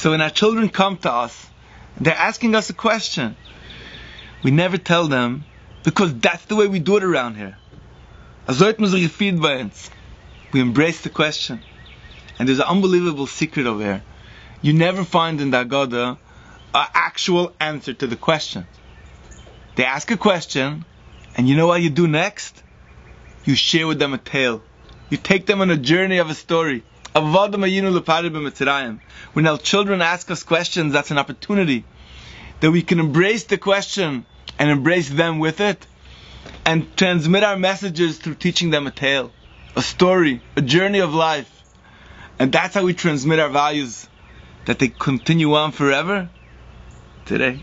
So when our children come to us, they're asking us a question. We never tell them, because that's the way we do it around here. We embrace the question. And there's an unbelievable secret over here. You never find in the Haggadah an actual answer to the question. They ask a question, and you know what you do next? You share with them a tale. You take them on a journey of a story. When our children ask us questions, that's an opportunity that we can embrace the question and embrace them with it, and transmit our messages through teaching them a tale, a story, a journey of life. And that's how we transmit our values, that they continue on forever today.